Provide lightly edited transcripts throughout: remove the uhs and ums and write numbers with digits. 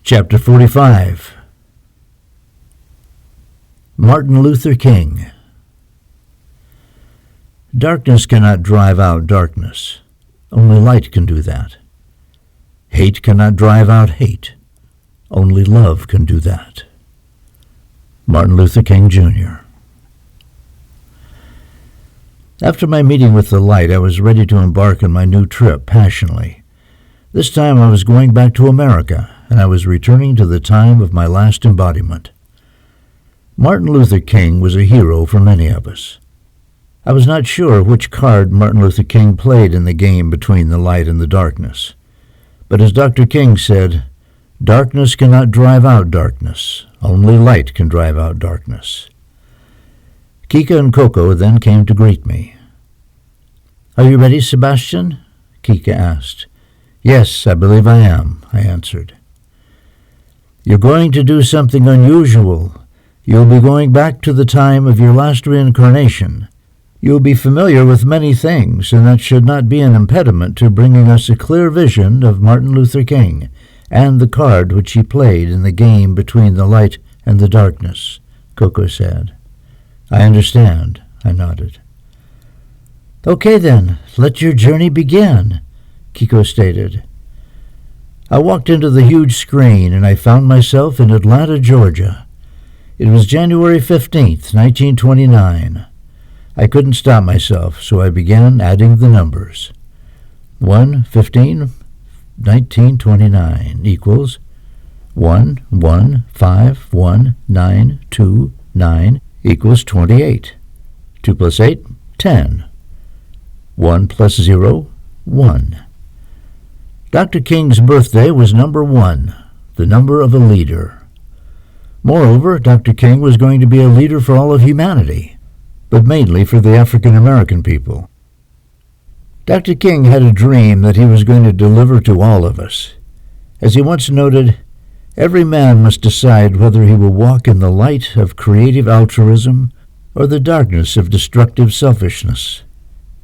Chapter 45. Martin Luther King. Darkness cannot drive out darkness. Only light can do that. Hate cannot drive out hate. Only love can do that. Martin Luther King, Jr. After my meeting with the light, I was ready to embark on my new trip passionately. This time I was going back to America, and I was returning to the time of my last embodiment. Martin Luther King was a hero for many of us. I was not sure which card Martin Luther King played in the game between the light and the darkness. But as Dr. King said, darkness cannot drive out darkness. Only light can drive out darkness. Kika and Coco then came to greet me. "Are you ready, Sebastian?" Kika asked. "Yes, I believe I am," I answered. "You're going to do something unusual. You'll be going back to the time of your last reincarnation. You'll be familiar with many things, and that should not be an impediment to bringing us a clear vision of Martin Luther King and the card which he played in the game between the light and the darkness," Coco said. "I understand," I nodded. "Okay then, let your journey begin," Kiko stated. I walked into the huge screen and I found myself in Atlanta, Georgia. It was January 15th, 1929. I couldn't stop myself, so I began adding the numbers. 1/15/1929 equals 1151929 equals 28. 2 plus 8, 10. 1 plus 0, 1. Dr. King's birthday was number 1, the number of a leader. Moreover, Dr. King was going to be a leader for all of humanity, but mainly for the African American people. Dr. King had a dream that he was going to deliver to all of us. As he once noted, every man must decide whether he will walk in the light of creative altruism or the darkness of destructive selfishness.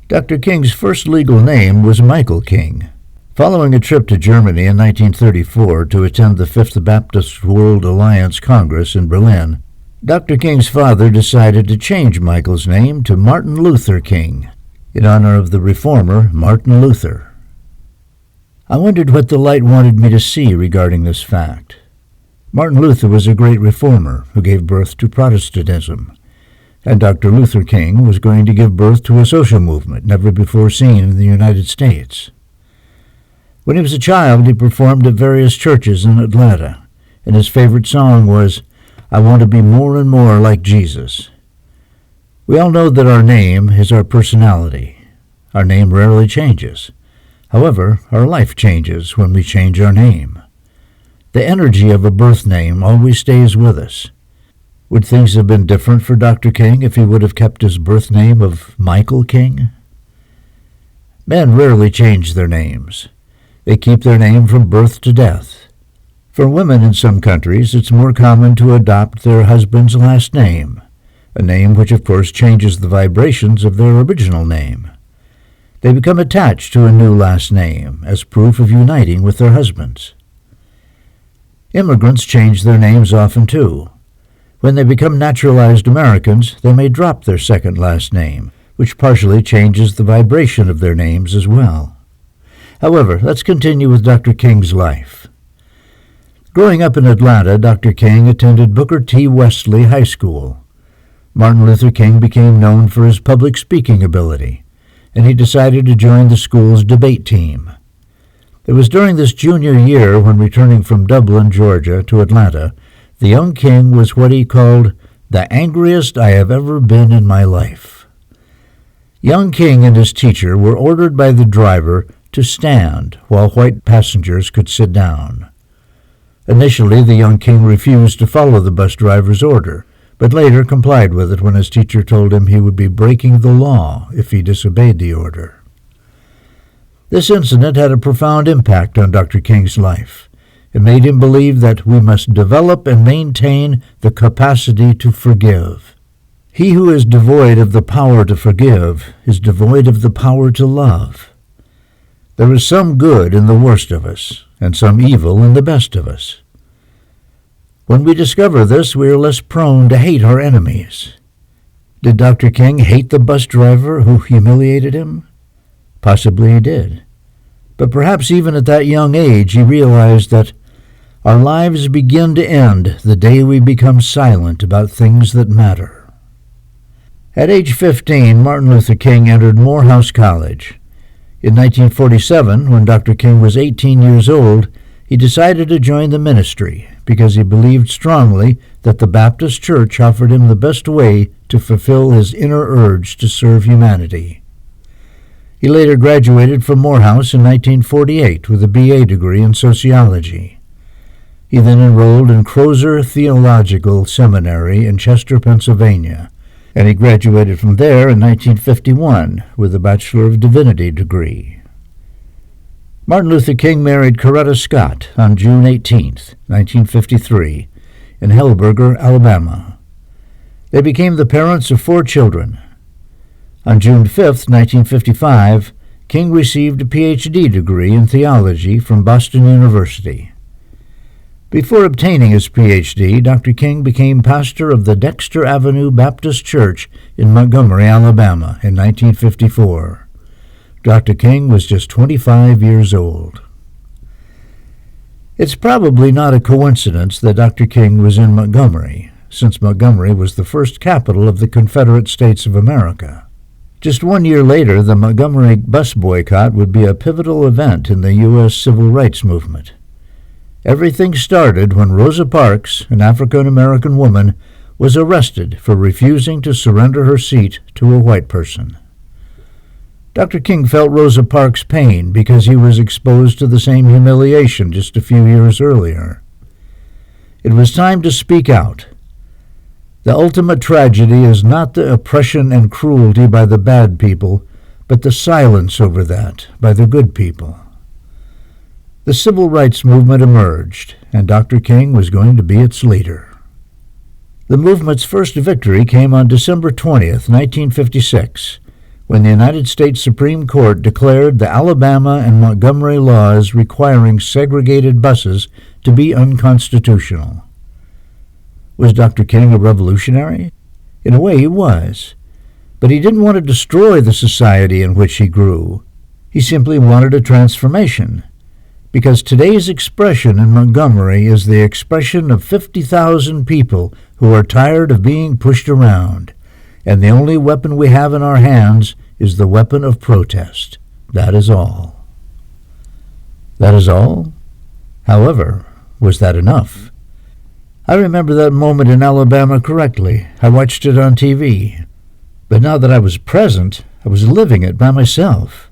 Dr. King's first legal name was Michael King. Following a trip to Germany in 1934 to attend the Fifth Baptist World Alliance Congress in Berlin, Dr. King's father decided to change Michael's name to Martin Luther King, in honor of the reformer Martin Luther. I wondered what the light wanted me to see regarding this fact. Martin Luther was a great reformer who gave birth to Protestantism, and Dr. Luther King was going to give birth to a social movement never before seen in the United States. When he was a child, he performed at various churches in Atlanta, and his favorite song was, "I Want to Be More and More Like Jesus." We all know that our name is our personality. Our name rarely changes. However, our life changes when we change our name. The energy of a birth name always stays with us. Would things have been different for Dr. King if he would have kept his birth name of Michael King? Men rarely change their names. They keep their name from birth to death. For women in some countries, it's more common to adopt their husband's last name, a name which of course changes the vibrations of their original name. They become attached to a new last name as proof of uniting with their husbands. Immigrants change their names often too. When they become naturalized Americans, they may drop their second last name, which partially changes the vibration of their names as well. However, let's continue with Dr. King's life. Growing up in Atlanta, Dr. King attended Booker T. Westley High School. Martin Luther King became known for his public speaking ability, and he decided to join the school's debate team. It was during this junior year when returning from Dublin, Georgia, to Atlanta, the young King was what he called the angriest I have ever been in my life. Young King and his teacher were ordered by the driver to stand while white passengers could sit down. Initially, the young King refused to follow the bus driver's order, but later complied with it when his teacher told him he would be breaking the law if he disobeyed the order. This incident had a profound impact on Dr. King's life. It made him believe that we must develop and maintain the capacity to forgive. He who is devoid of the power to forgive is devoid of the power to love. There is some good in the worst of us, and some evil in the best of us. When we discover this, we are less prone to hate our enemies. Did Dr. King hate the bus driver who humiliated him? Possibly he did. But perhaps even at that young age he realized that our lives begin to end the day we become silent about things that matter. At age 15, Martin Luther King entered Morehouse College. In 1947, when Dr. King was 18 years old, he decided to join the ministry because he believed strongly that the Baptist Church offered him the best way to fulfill his inner urge to serve humanity. He later graduated from Morehouse in 1948 with a B.A. degree in sociology. He then enrolled in Crozer Theological Seminary in Chester, Pennsylvania, and he graduated from there in 1951 with a Bachelor of Divinity degree. Martin Luther King married Coretta Scott on June 18, 1953, in Hellberger, Alabama. They became the parents of 4 children. On June 5, 1955, King received a Ph.D. degree in theology from Boston University. Before obtaining his Ph.D., Dr. King became pastor of the Dexter Avenue Baptist Church in Montgomery, Alabama, in 1954. Dr. King was just 25 years old. It's probably not a coincidence that Dr. King was in Montgomery, since Montgomery was the first capital of the Confederate States of America. Just 1 year later, the Montgomery bus boycott would be a pivotal event in the U.S. Civil Rights Movement. Everything started when Rosa Parks, an African-American woman, was arrested for refusing to surrender her seat to a white person. Dr. King felt Rosa Parks' pain because he was exposed to the same humiliation just a few years earlier. It was time to speak out. The ultimate tragedy is not the oppression and cruelty by the bad people, but the silence over that by the good people. The civil rights movement emerged, and Dr. King was going to be its leader. The movement's first victory came on December 20th, 1956, when the United States Supreme Court declared the Alabama and Montgomery laws requiring segregated buses to be unconstitutional. Was Dr. King a revolutionary? In a way he was, but he didn't want to destroy the society in which he grew. He simply wanted a transformation, because today's expression in Montgomery is the expression of 50,000 people who are tired of being pushed around, and the only weapon we have in our hands is the weapon of protest. That is all. That is all? However, was that enough? I remember that moment in Alabama correctly. I watched it on TV. But now that I was present, I was living it by myself.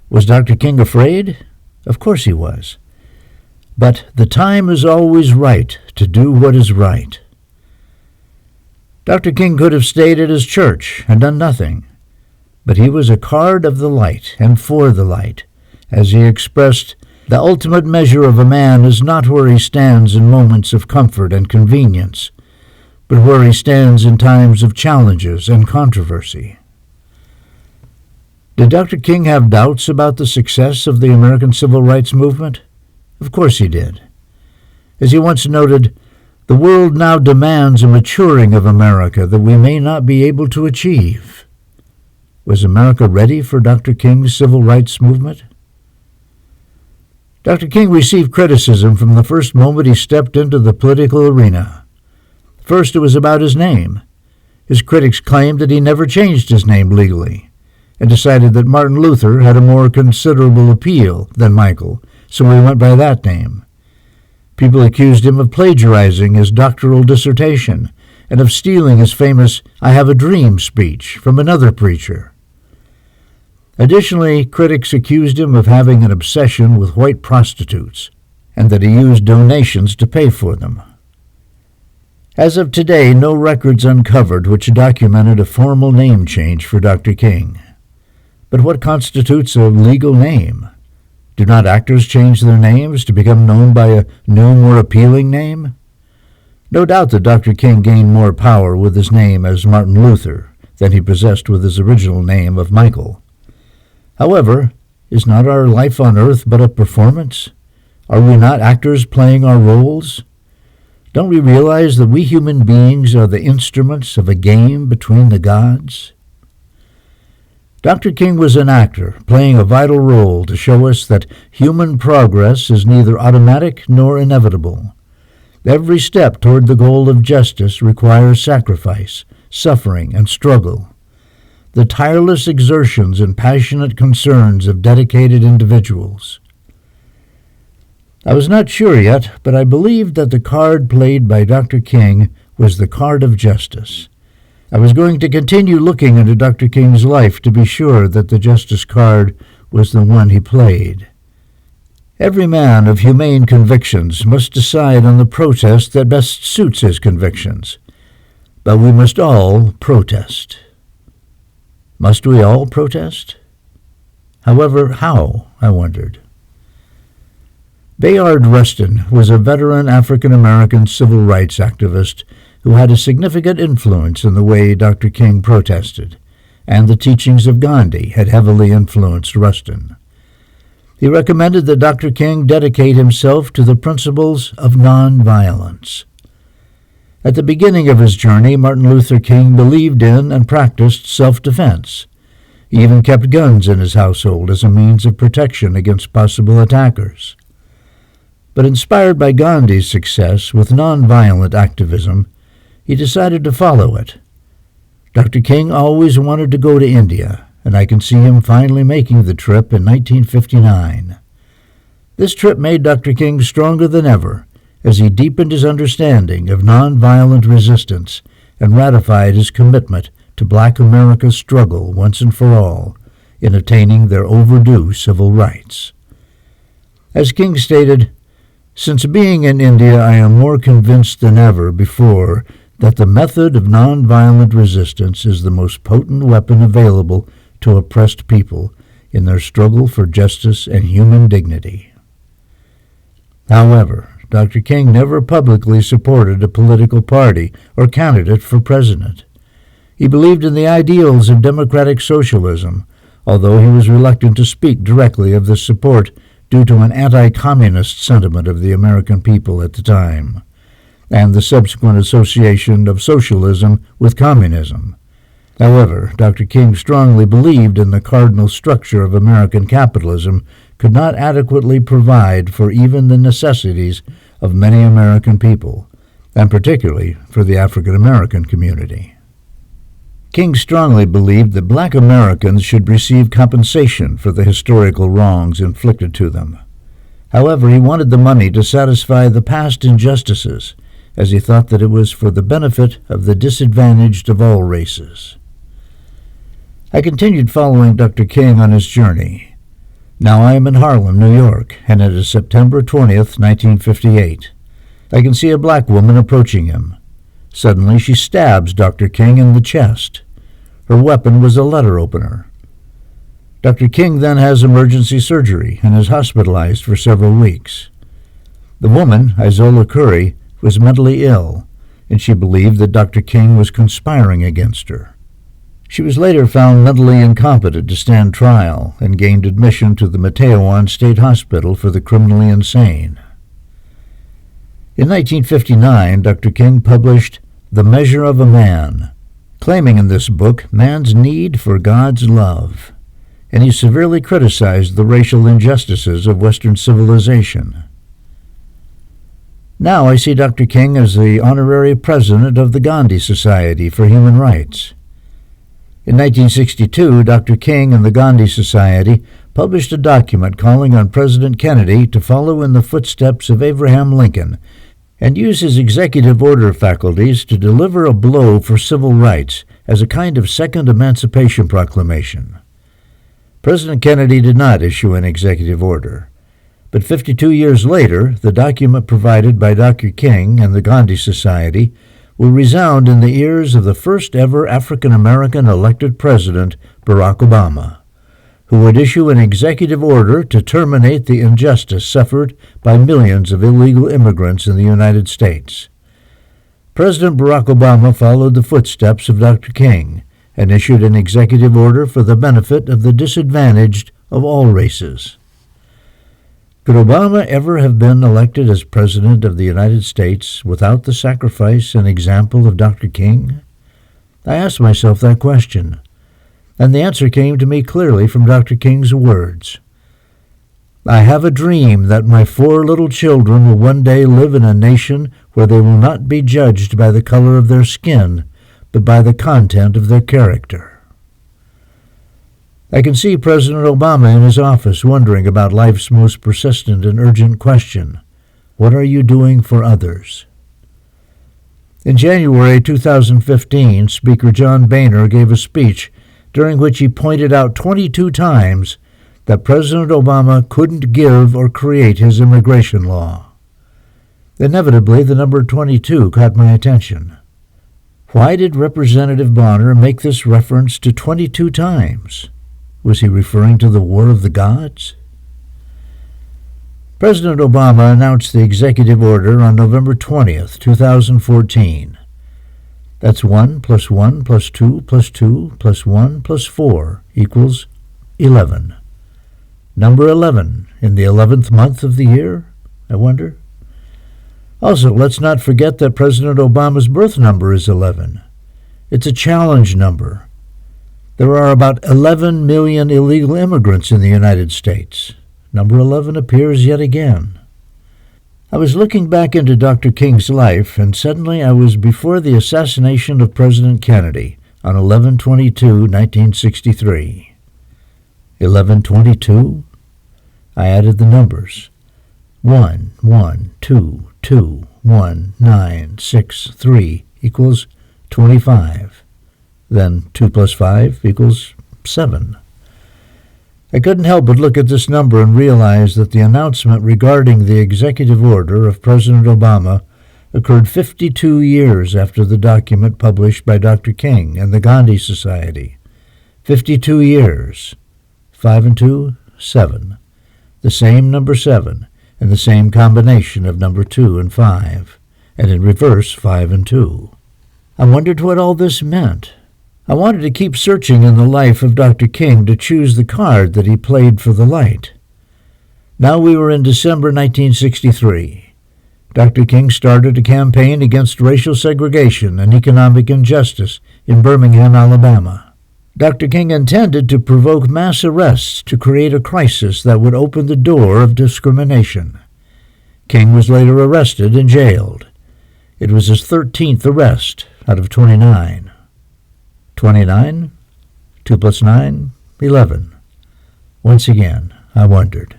Was Dr. King afraid? Of course he was. But the time is always right to do what is right. Dr. King could have stayed at his church and done nothing, but he was a card of the light and for the light. As he expressed, the ultimate measure of a man is not where he stands in moments of comfort and convenience, but where he stands in times of challenges and controversy. Did Dr. King have doubts about the success of the American Civil Rights Movement? Of course he did. As he once noted, the world now demands a maturing of America that we may not be able to achieve. Was America ready for Dr. King's Civil Rights Movement? Dr. King received criticism from the first moment he stepped into the political arena. First, it was about his name. His critics claimed that he never changed his name legally, and decided that Martin Luther had a more considerable appeal than Michael, so he went by that name. People accused him of plagiarizing his doctoral dissertation and of stealing his famous "I Have a Dream" speech from another preacher. Additionally, critics accused him of having an obsession with white prostitutes, and that he used donations to pay for them. As of today, no records uncovered which documented a formal name change for Dr. King. But what constitutes a legal name? Do not actors change their names to become known by a new, more appealing name? No doubt that Dr. King gained more power with his name as Martin Luther than he possessed with his original name of Michael. However, is not our life on earth but a performance? Are we not actors playing our roles? Don't we realize that we human beings are the instruments of a game between the gods? Dr. King was an actor, playing a vital role to show us that human progress is neither automatic nor inevitable. Every step toward the goal of justice requires sacrifice, suffering, and struggle. The tireless exertions and passionate concerns of dedicated individuals. I was not sure yet, but I believed that the card played by Dr. King was the card of justice. I was going to continue looking into Dr. King's life to be sure that the justice card was the one he played. Every man of humane convictions must decide on the protest that best suits his convictions. But we must all protest. Must we all protest? However, how, I wondered. Bayard Rustin was a veteran African-American civil rights activist who had a significant influence in the way Dr. King protested, and the teachings of Gandhi had heavily influenced Rustin. He recommended that Dr. King dedicate himself to the principles of nonviolence. At the beginning of his journey, Martin Luther King believed in and practiced self-defense. He even kept guns in his household as a means of protection against possible attackers. But inspired by Gandhi's success with nonviolent activism, he decided to follow it. Dr. King always wanted to go to India, and I can see him finally making the trip in 1959. This trip made Dr. King stronger than ever, as he deepened his understanding of nonviolent resistance and ratified his commitment to Black America's struggle once and for all in attaining their overdue civil rights. As King stated, "Since being in India, I am more convinced than ever before that the method of nonviolent resistance is the most potent weapon available to oppressed people in their struggle for justice and human dignity." However, Dr. King never publicly supported a political party or candidate for president. He believed in the ideals of democratic socialism, although he was reluctant to speak directly of this support due to an anti-communist sentiment of the American people at the time, and the subsequent association of socialism with communism. However, Dr. King strongly believed in the cardinal structure of American capitalism could not adequately provide for even the necessities of many American people, and particularly for the African American community. King strongly believed that Black Americans should receive compensation for the historical wrongs inflicted to them. However, he wanted the money to satisfy the past injustices, as he thought that it was for the benefit of the disadvantaged of all races. I continued following Dr. King on his journey. Now I am in Harlem, New York, and it is September 20th, 1958. I can see a black woman approaching him. Suddenly she stabs Dr. King in the chest. Her weapon was a letter opener. Dr. King then has emergency surgery and is hospitalized for several weeks. The woman, Isola Curry, was mentally ill, and she believed that Dr. King was conspiring against her. She was later found mentally incompetent to stand trial and gained admission to the Matewan State Hospital for the criminally insane. In 1959, Dr. King published The Measure of a Man, claiming in this book man's need for God's love, and he severely criticized the racial injustices of Western civilization. Now I see Dr. King as the honorary president of the Gandhi Society for Human Rights. In 1962, Dr. King and the Gandhi Society published a document calling on President Kennedy to follow in the footsteps of Abraham Lincoln and use his executive order faculties to deliver a blow for civil rights as a kind of second emancipation proclamation. President Kennedy did not issue an executive order, but 52 years later, the document provided by Dr. King and the Gandhi Society will resound in the ears of the first-ever African-American elected president, Barack Obama, who would issue an executive order to terminate the injustice suffered by millions of illegal immigrants in the United States. President Barack Obama followed the footsteps of Dr. King and issued an executive order for the benefit of the disadvantaged of all races. Could Obama ever have been elected as President of the United States without the sacrifice and example of Dr. King? I asked myself that question, and the answer came to me clearly from Dr. King's words. I have a dream that my 4 little children will one day live in a nation where they will not be judged by the color of their skin, but by the content of their character. I can see President Obama in his office wondering about life's most persistent and urgent question: what are you doing for others? In January 2015, Speaker John Boehner gave a speech during which he pointed out 22 times that President Obama couldn't give or create his immigration law. Inevitably, the number 22 caught my attention. Why did Representative Bonner make this reference to 22 times? Was he referring to the War of the Gods? President Obama announced the executive order on November 20th, 2014. That's 1 plus 1 plus 2 plus 2 plus 1 plus 4 equals 11. Number 11 in the 11th month of the year, I wonder? Also, let's not forget that President Obama's birth number is 11. It's a challenge number. There are about 11 million illegal immigrants in the United States. Number 11 appears yet again. I was looking back into Dr. King's life, and suddenly I was before the assassination of President Kennedy on 11/22/1963. 11/22? I added the numbers. 1, 1, 2, 2, 1, 9, 6, 3 equals 25. Then 2 plus 5 equals 7. I couldn't help but look at this number and realize that the announcement regarding the executive order of President Obama occurred 52 years after the document published by Dr. King and the Gandhi Society. 52 years. 5 and 2, 7. The same number 7, and the same combination of number 2 and 5, and in reverse 5 and 2. I wondered what all this meant. I wanted to keep searching in the life of Dr. King to choose the card that he played for the light. Now we were in December 1963. Dr. King started a campaign against racial segregation and economic injustice in Birmingham, Alabama. Dr. King intended to provoke mass arrests to create a crisis that would open the door of discrimination. King was later arrested and jailed. It was his 13th arrest out of 29. 29? 2 plus 9? 11. Once again, I wondered.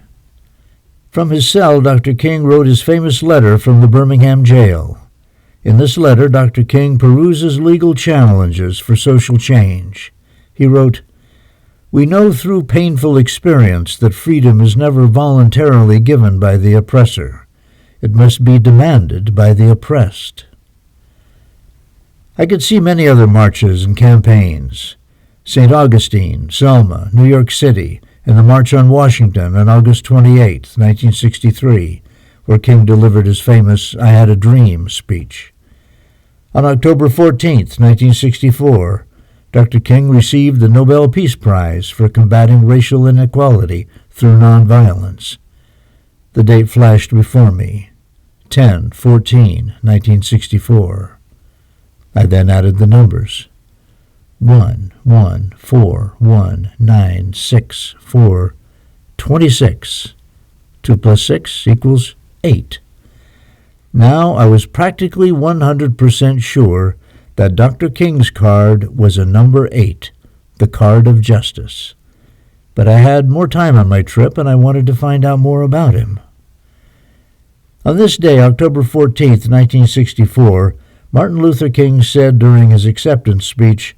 From his cell, Dr. King wrote his famous letter from the Birmingham jail. In this letter, Dr. King peruses legal challenges for social change. He wrote, "We know through painful experience that freedom is never voluntarily given by the oppressor. It must be demanded by the oppressed." I could see many other marches and campaigns. St. Augustine, Selma, New York City, and the March on Washington on August 28, 1963, where King delivered his famous "I Had a Dream" speech. On October 14, 1964, Dr. King received the Nobel Peace Prize for combating racial inequality through nonviolence. The date flashed before me, 10/14/1964. I then added the numbers. 1, 1, 4, 1, 9, 6, 4, 26. 2 plus 6 equals 8. Now I was practically 100% sure that Dr. King's card was a number 8, the card of justice. But I had more time on my trip, and I wanted to find out more about him. On this day, October 14, 1964, Martin Luther King said during his acceptance speech,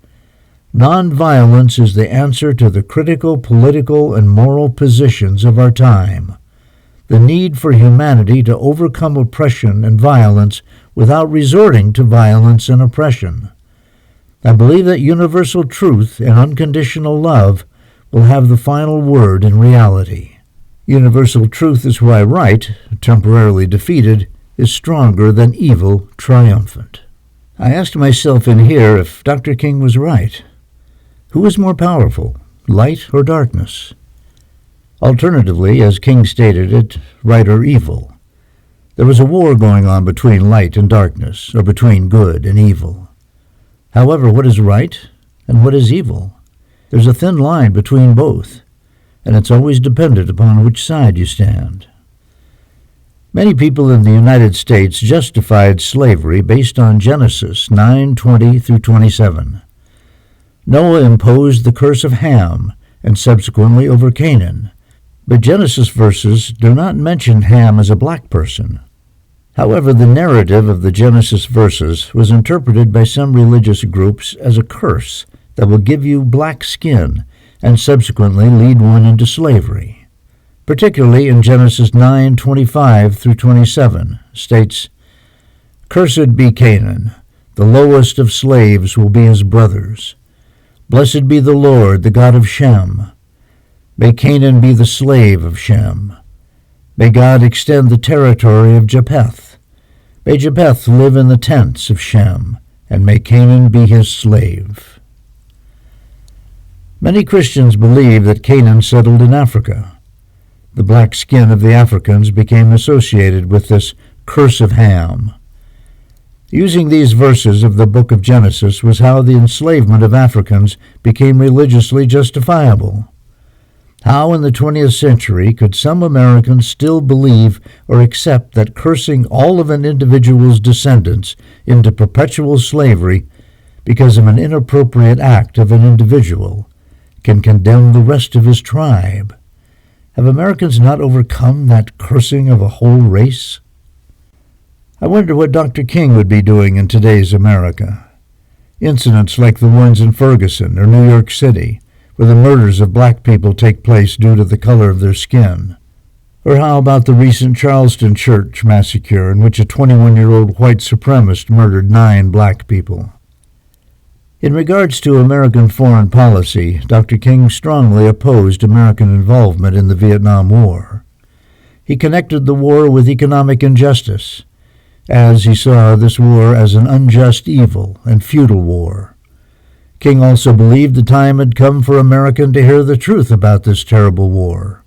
"Nonviolence is the answer to the critical political and moral positions of our time. The need for humanity to overcome oppression and violence without resorting to violence and oppression. I believe that universal truth and unconditional love will have the final word in reality. Universal truth is why right, temporarily defeated, is stronger than evil triumphant." I asked myself in here if Dr. King was right. Who is more powerful, light or darkness? Alternatively, as King stated it, right or evil. There was a war going on between light and darkness, or between good and evil. However, what is right and what is evil? There's a thin line between both, and it's always dependent upon which side you stand. Many people in the United States justified slavery based on Genesis 9:20 through 27. Noah imposed the curse of Ham and subsequently over Canaan, but Genesis verses do not mention Ham as a black person. However, the narrative of the Genesis verses was interpreted by some religious groups as a curse that will give you black skin and subsequently lead one into slavery. Particularly in Genesis 9:25 through 27, states, "Cursed be Canaan, the lowest of slaves will be his brothers. Blessed be the Lord, the God of Shem. May Canaan be the slave of Shem. May God extend the territory of Japheth. May Japheth live in the tents of Shem, and may Canaan be his slave." Many Christians believe that Canaan settled in Africa. The black skin of the Africans became associated with this curse of Ham. Using these verses of the book of Genesis was how the enslavement of Africans became religiously justifiable. How in the 20th century could some Americans still believe or accept that cursing all of an individual's descendants into perpetual slavery because of an inappropriate act of an individual can condemn the rest of his tribe? Have Americans not overcome that cursing of a whole race? I wonder what Dr. King would be doing in today's America. Incidents like the ones in Ferguson or New York City, where the murders of black people take place due to the color of their skin. Or how about the recent Charleston church massacre in which a 21-year-old white supremacist murdered 9 black people? In regards to American foreign policy, Dr. King strongly opposed American involvement in the Vietnam War. He connected the war with economic injustice, as he saw this war as an unjust evil and feudal war. King also believed the time had come for America to hear the truth about this terrible war.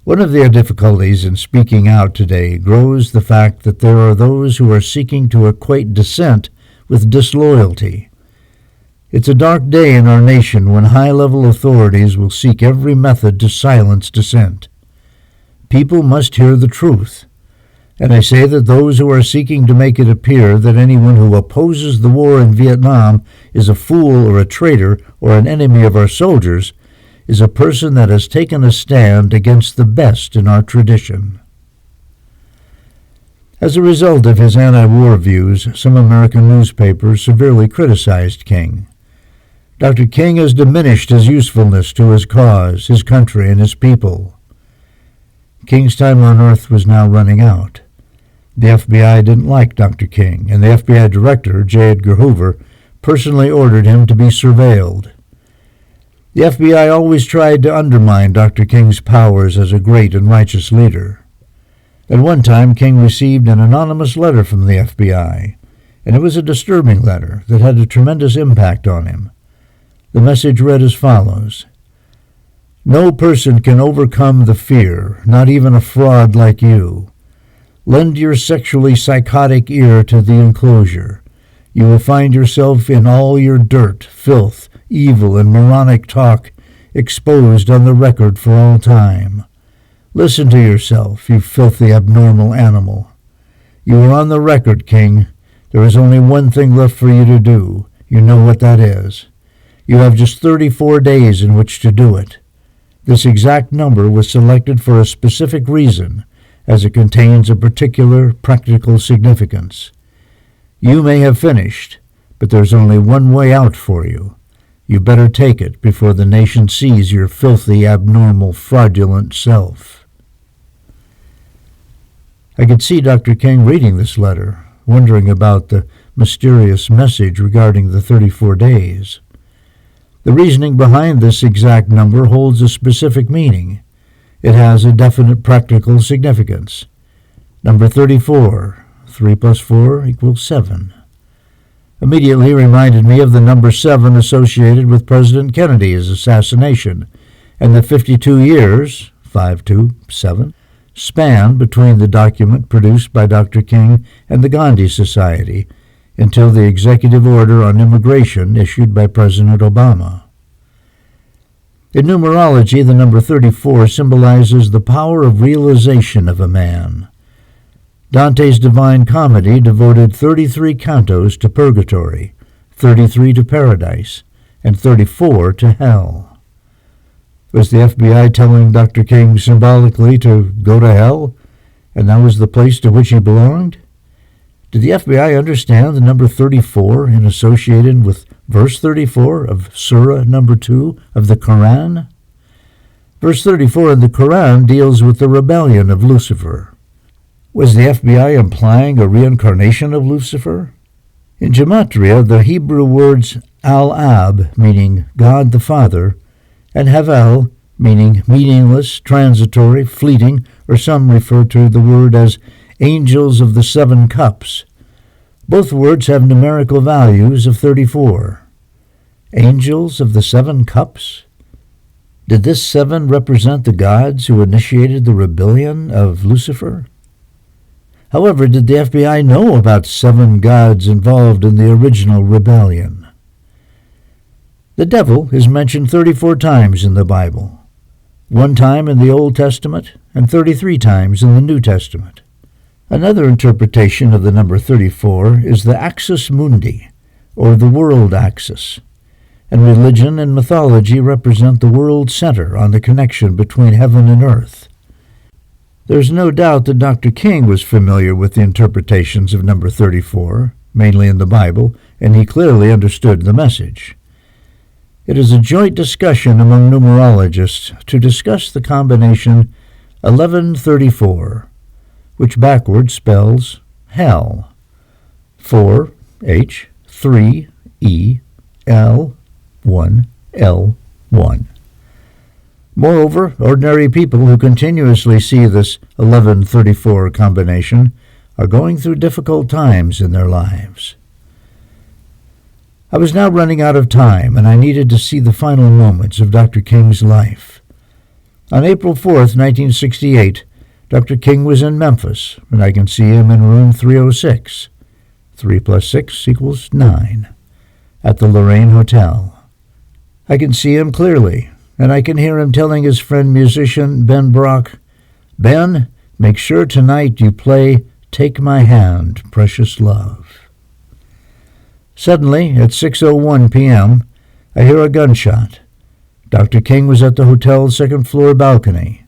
One of their difficulties in speaking out today grows the fact that there are those who are seeking to equate dissent with disloyalty. It's a dark day in our nation when high-level authorities will seek every method to silence dissent. People must hear the truth, and I say that those who are seeking to make it appear that anyone who opposes the war in Vietnam is a fool or a traitor or an enemy of our soldiers is a person that has taken a stand against the best in our tradition. As a result of his anti-war views, some American newspapers severely criticized King. Dr. King has diminished his usefulness to his cause, his country, and his people. King's time on earth was now running out. The FBI didn't like Dr. King, and the FBI director, J. Edgar Hoover, personally ordered him to be surveilled. The FBI always tried to undermine Dr. King's powers as a great and righteous leader. At one time, King received an anonymous letter from the FBI, and it was a disturbing letter that had a tremendous impact on him. The message read as follows: "No person can overcome the fear, not even a fraud like you. Lend your sexually psychotic ear to the enclosure. You will find yourself in all your dirt, filth, evil, and moronic talk exposed on the record for all time. Listen to yourself, you filthy, abnormal animal. You are on the record, King. There is only one thing left for you to do. You know what that is. You have just 34 days in which to do it. This exact number was selected for a specific reason, as it contains a particular practical significance. You may have finished, but there's only one way out for you. You better take it before the nation sees your filthy, abnormal, fraudulent self." I could see Dr. King reading this letter, wondering about the mysterious message regarding the 34 days. The reasoning behind this exact number holds a specific meaning. It has a definite practical significance. Number 34, 3 plus 4 equals 7. Immediately reminded me of the number 7 associated with President Kennedy's assassination and the 52 years, 527, span between the document produced by Dr. King and the Gandhi Society until the executive order on immigration issued by President Obama. In numerology, the number 34 symbolizes the power of realization of a man. Dante's Divine Comedy devoted 33 cantos to purgatory, 33 to paradise, and 34 to hell. Was the FBI telling Dr. King symbolically to go to hell, and that was the place to which he belonged? Did the FBI understand the number 34 and associated with verse 34 of Surah number 2 of the Quran? Verse 34 in the Quran deals with the rebellion of Lucifer. Was the FBI implying a reincarnation of Lucifer? In Gematria, the Hebrew words Al-Ab, meaning God the Father, and Havel, meaning meaningless, transitory, fleeting, or some refer to the word as angels of the 7 cups. Both words have numerical values of 34. Angels of the 7 cups? Did this 7 represent the gods who initiated the rebellion of Lucifer? However, did the FBI know about 7 gods involved in the original rebellion? The devil is mentioned 34 times in the Bible, 1 time in the Old Testament and 33 times in the New Testament. Another interpretation of the number 34 is the axis mundi, or the world axis, and religion and mythology represent the world center on the connection between heaven and earth. There's no doubt that Dr. King was familiar with the interpretations of number 34, mainly in the Bible, and he clearly understood the message. It is a joint discussion among numerologists to discuss the combination 1134, which backwards spells hell, 4H, 3E, L, 1, L1. Moreover, ordinary people who continuously see this 1134 combination are going through difficult times in their lives. I was now running out of time, and I needed to see the final moments of Dr. King's life. On April 4th, 1968, Dr. King was in Memphis, and I can see him in room 306. 3 plus 6 equals 9, at the Lorraine Hotel. I can see him clearly, and I can hear him telling his friend musician Ben Brock, "Ben, make sure tonight you play Take My Hand, Precious Love." Suddenly, at 6:01 p.m., I hear a gunshot. Dr. King was at the hotel's second-floor balcony.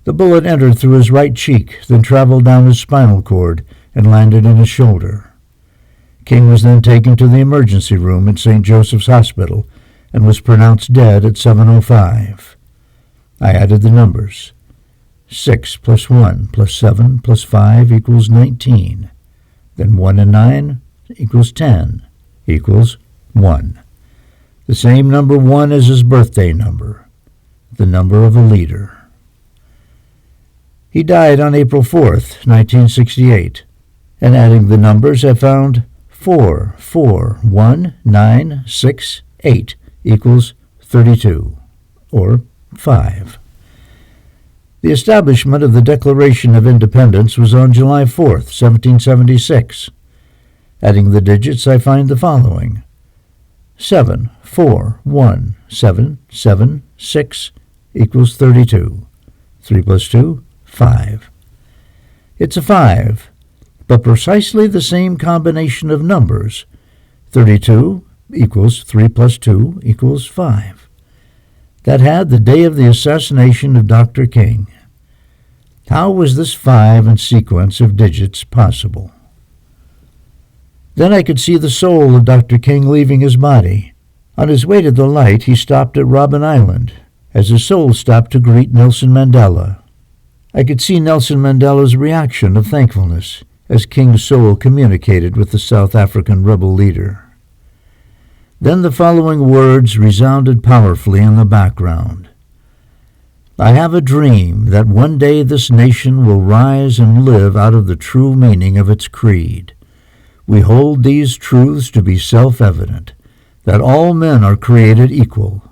The bullet entered through his right cheek, then traveled down his spinal cord and landed in his shoulder. King was then taken to the emergency room at St. Joseph's Hospital and was pronounced dead at 7:05. I added the numbers. 6 plus 1 plus 7 plus 5 equals 19. Then 1 and 9 equals 10 equals 1. The same number 1 as his birthday number, the number of a leader. He died on April 4th, 1968, and adding the numbers I found 4, 4, 1, 9, 6, 8 equals 32, or 5. The establishment of the Declaration of Independence was on July 4th, 1776. Adding the digits, I find the following: 7, 4, 1, 7, 7, 6 equals 32. 3 plus 2, 5. It's a 5, but precisely the same combination of numbers. 32 equals 3 plus 2 equals 5. That had the day of the assassination of Dr. King. How was this 5 in sequence of digits possible? Then I could see the soul of Dr. King leaving his body. On his way to the light, he stopped at Robben Island, as his soul stopped to greet Nelson Mandela. I could see Nelson Mandela's reaction of thankfulness as King's soul communicated with the South African rebel leader. Then the following words resounded powerfully in the background. I have a dream that one day this nation will rise and live out of the true meaning of its creed. We hold these truths to be self-evident, that all men are created equal.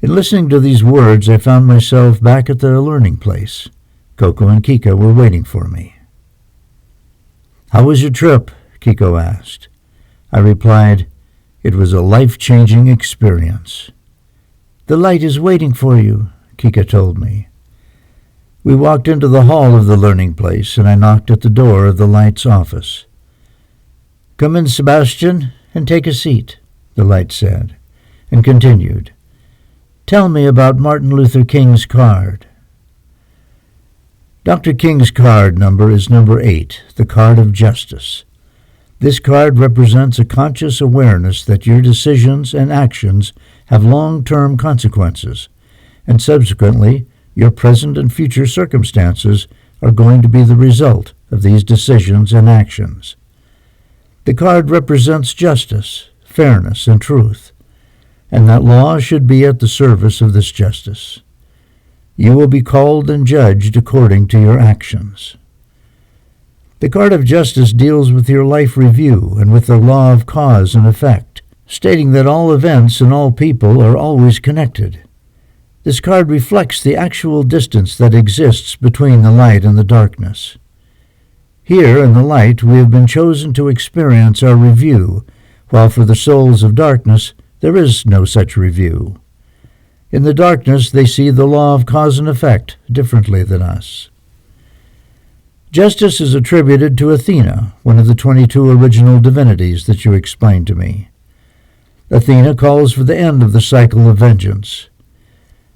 In listening to these words, I found myself back at the learning place. Coco and Kika were waiting for me. "How was your trip?" Kiko asked. I replied, "It was a life-changing experience." "The light is waiting for you," Kika told me. We walked into the hall of the learning place, and I knocked at the door of the light's office. "Come in, Sebastian, and take a seat," the light said, and continued, "Tell me about Martin Luther King's card." Dr. King's card number is number 8, the card of justice. This card represents a conscious awareness that your decisions and actions have long-term consequences, and subsequently, your present and future circumstances are going to be the result of these decisions and actions. The card represents justice, fairness, and truth, and that law should be at the service of this justice. You will be called and judged according to your actions. The card of justice deals with your life review and with the law of cause and effect, stating that all events and all people are always connected. This card reflects the actual distance that exists between the light and the darkness. Here in the light we have been chosen to experience our review, while for the souls of darkness there is no such review. In the darkness they see the law of cause and effect differently than us. Justice is attributed to Athena, one of the 22 original divinities that you explained to me. Athena calls for the end of the cycle of vengeance.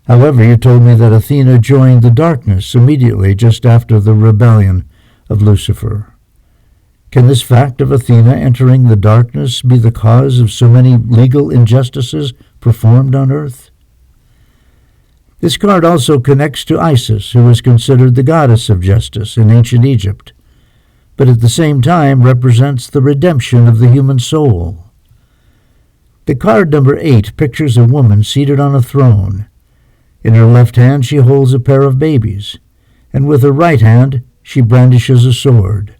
However, you told me that Athena joined the darkness immediately just after the rebellion of Lucifer. Can this fact of Athena entering the darkness be the cause of so many legal injustices performed on earth? This card also connects to Isis, who was considered the goddess of justice in ancient Egypt, but at the same time represents the redemption of the human soul. The card number 8 pictures a woman seated on a throne. In her left hand she holds a pair of babies, and with her right hand she brandishes a sword.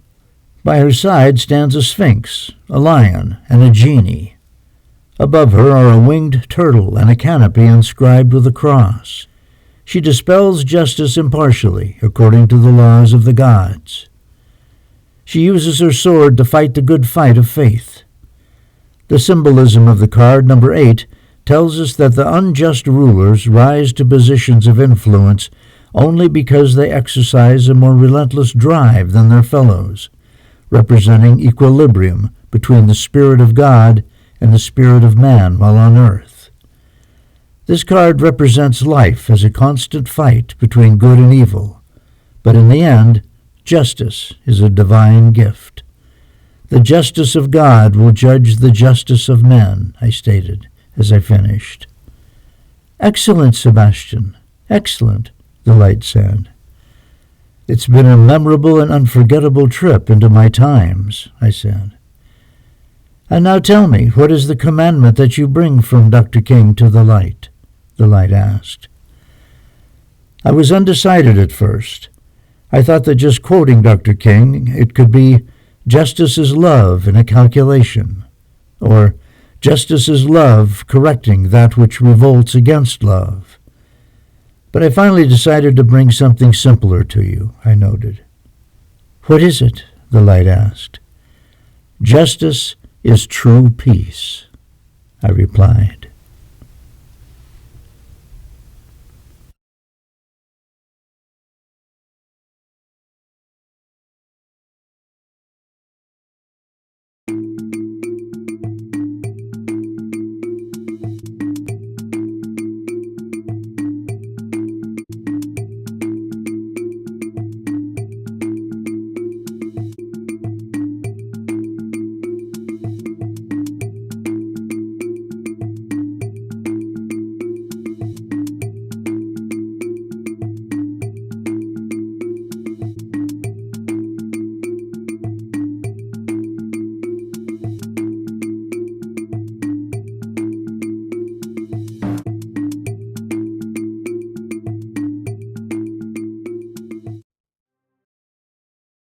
By her side stands a sphinx, a lion, and a genie. Above her are a winged turtle and a canopy inscribed with a cross. She dispels justice impartially, according to the laws of the gods. She uses her sword to fight the good fight of faith. The symbolism of the card number 8 tells us that the unjust rulers rise to positions of influence only because they exercise a more relentless drive than their fellows, representing equilibrium between the Spirit of God and the spirit of man while on earth. This card represents life as a constant fight between good and evil, but in the end, justice is a divine gift. The justice of God will judge the justice of men, I stated as I finished. "Excellent, Sebastian, excellent," the light said. "It's been a memorable and unforgettable trip into my times," I said. "And now tell me, what is the commandment that you bring from Dr. King to the light?" the light asked. I was undecided at first. I thought that just quoting Dr. King, it could be, "Justice is love in a calculation," or "Justice is love correcting that which revolts against love." But I finally decided to bring something simpler to you, I noted. "What is it?" the light asked. "Justice is true peace," I replied.